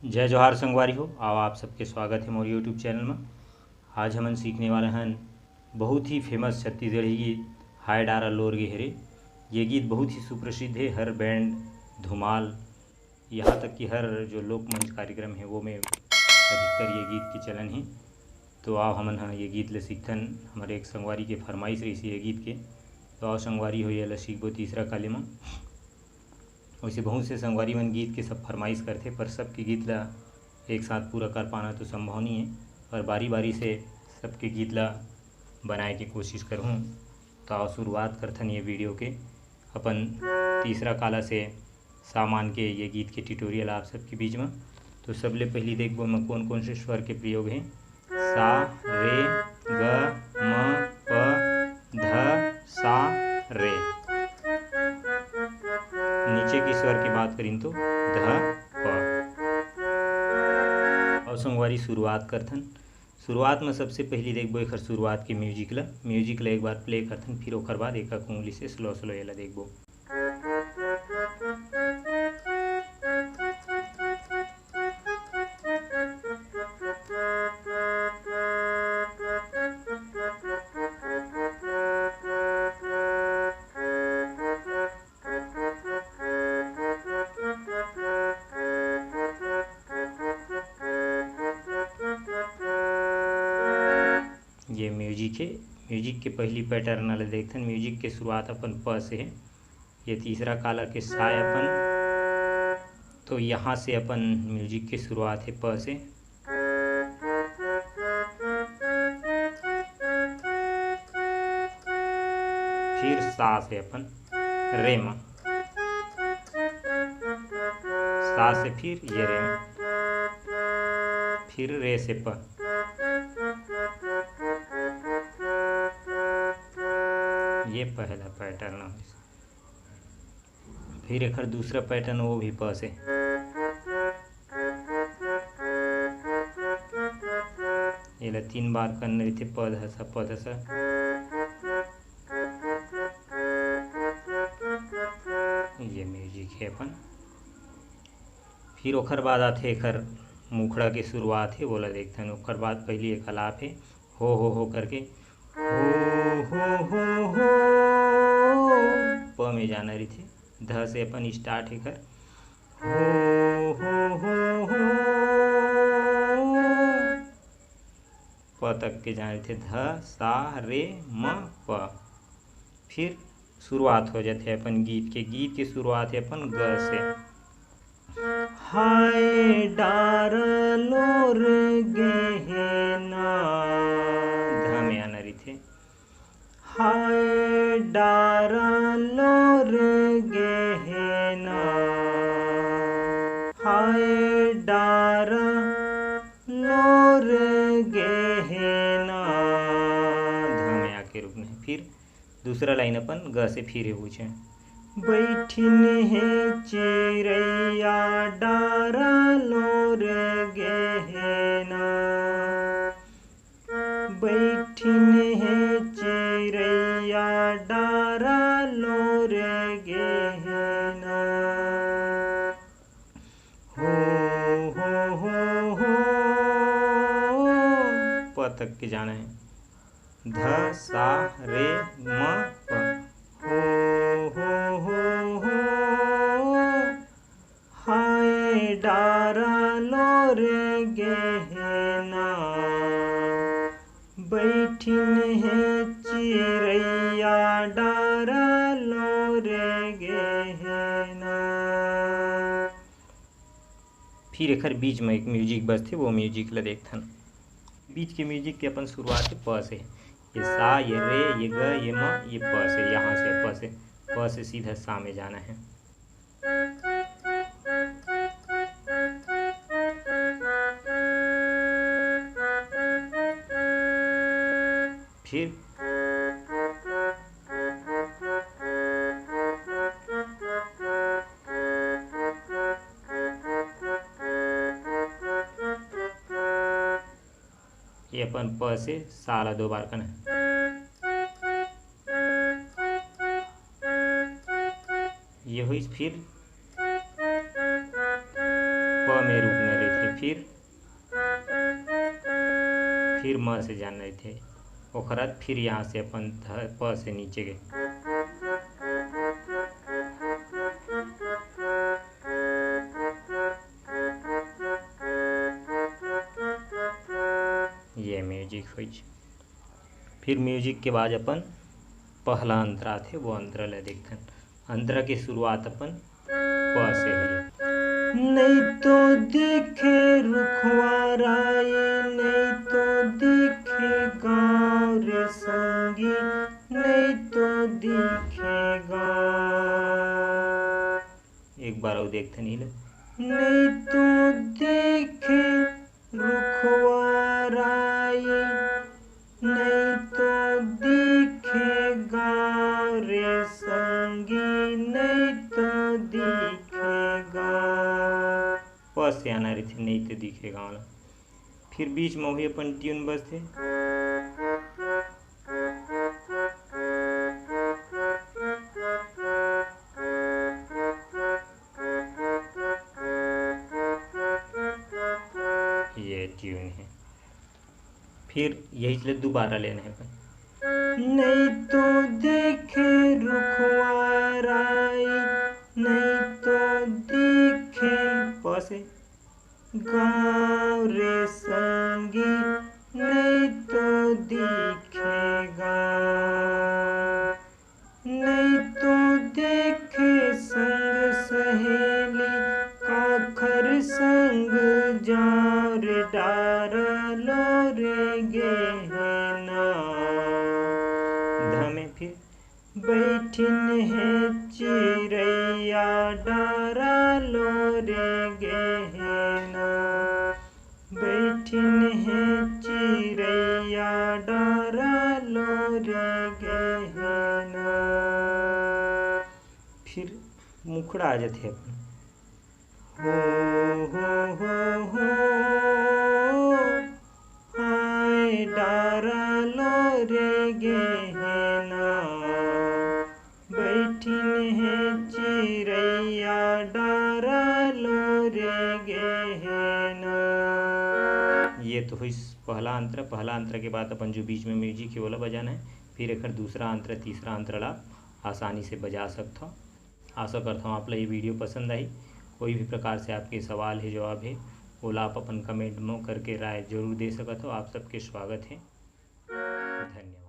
जय जोहार संगवारी हो। आओ आप सबके स्वागत है मोर यूट्यूब चैनल में। आज हमन सीखने वाले हैं बहुत ही फेमस छत्तीसगढ़ी गीत हाय डारा लोर गे हेरे। ये गीत बहुत ही सुप्रसिद्ध है, हर बैंड धुमाल यहाँ तक कि हर जो लोकमंच कार्यक्रम है वो में अधिकतर ये गीत के चलन है। तो आओ हमन हाँ ये गीत ले सीखथन। हमारे एक संगवारी के फरमाइश रही ये गीत के, तो आओ संगवारी हो ये सीखबो तीसरा काले में। वैसे बहुत से संगवारी मन गीत के सब फरमाइश करते, पर सबके गीत ला एक साथ पूरा कर पाना तो संभव नहीं है, पर बारी बारी से सबके गीत ला बनाए के कोशिश करहूँ। तो आओ शुरुआत करथन ये वीडियो के अपन तीसरा काला से सामान के ये गीत के ट्यूटोरियल आप सबके बीच में। तो सबले पहली देखबो मैं कौन कौन से स्वर के प्रयोग है। सा रे ग म प ध सा रे। नीचे की स्वर की बात करें तो ध प। और संगवारी शुरुआत करथन। शुरुआत में सबसे पहली देखबो एक शुरुआत के म्यूजिक ला एक बार प्ले करथन, फिर ओकर बाद एक उंगली से स्लो स्लो ये ला देखबो। ये म्यूजिक है। म्यूजिक के पहली पैटर्न वाले देखते हैं। म्यूजिक के शुरुआत अपन प से है। ये तीसरा काला के सा अपन, तो यहाँ से अपन म्यूजिक की शुरुआत है प से। फिर सा से अपन रे में, सा से फिर ये रे में, फिर रे से प। ये पहला पैटर्न है। फिर एक दूसरा पैटर्न वो भी प से। ये 3 बार करने रहते प ध सा प ध सा। ये म्यूजिक है अपन। फिर ओकर बाद आते एकर मुखड़ा के शुरुआत है बोला देखते हैं। ओकर बाद पहली एक आलाप है हो करके हो प में जाना रही थी। ध से अपन स्टार्ट है कर हो प तक के जाने थे। ध सा रे म प। फिर शुरुआत हो जाते अपन गीत के शुरुआत है अपन ग से। हाय डार लोर गहना, ध में आना रही थे। हाय डार लोर गहना, हाय डार लोर गहना, ध में आके रुकना है। फिर दूसरा लाइन अपन ग से फिर पूछे। बैठिन है चिड़ैया डारा लोर गहना, बैठिन है चिड़ैया डारा लोर गहना। हो प तक के जाना है। ध सा रे म प। हाय डारा लोर गहना, बैठिन है चिड़ैया डारा लोर गहना। फिर एक बीच में एक म्यूजिक बजते, वो म्यूजिक ला देखथन। बीच के म्यूजिक के अपन शुरुआत है प से। ये सा, ये रे, ये ग, ये म, ये प से। यहाँ से प से सीधा सा में जाना है। फिर ये अपन प से साला 2 बार करना है। ये हुई। फिर प में रुकने रही थे। फिर म से जान रहे थे, ओकरा फिर यहाँ से अपन प से नीचे गए। ये म्यूजिक हो। फिर म्यूजिक के बाद अपन पहला अंतरा थे वो अंतरा ले देखते हैं। अंतरा की शुरुआत अपन प से ही। नहीं तो दिखे रुखवाराई, नहीं तो दिखे गाँव रे संगी, नहीं तो दिखे गाँव। एक बार वो देखते नहीं ले। नहीं तो दिखे रुखवाराई, नहीं तो दिखे गाँव रे संगी, नहीं तो दिखे गाँव। बस से आना रही थी, नहीं तो दिखे गाँव। फिर बीच में वही अपन ट्यून बजते। ये ट्यून है। फिर यही चले दोबारा लेना है अपन। नहीं तो देखे रुखवाराई, नहीं तो दिखे प से गाँव रे संगी, नहीं तो दिखे गाँव। नहीं तो देखे संग सहेली, काखर संग जार डारलो रे गहना। धमे फिर बैठिन है चिड़ैया डारलो रे गहना, बैठिन है चिड़ैया डारलो रे गहना। फिर मुखड़ा आ जाते अपन। हो हाय डारलो रे गहना, बैठिन है चिड़ैया डारलो रे गहना। ये तो हुई पहला अंतर। पहला अंतर के बाद अपन जो बीच में म्यूजिक है वाला बजाना है। फिर एक दूसरा अंतर तीसरा अंतर आप आसानी से बजा सकते हो। आशा करता हूँ आप लोग ये वीडियो पसंद आई। कोई भी प्रकार से आपके सवाल है जवाब है बोला आप अपन कमेंट में करके राय जरूर दे सकते हो। आप सबके स्वागत है। धन्यवाद।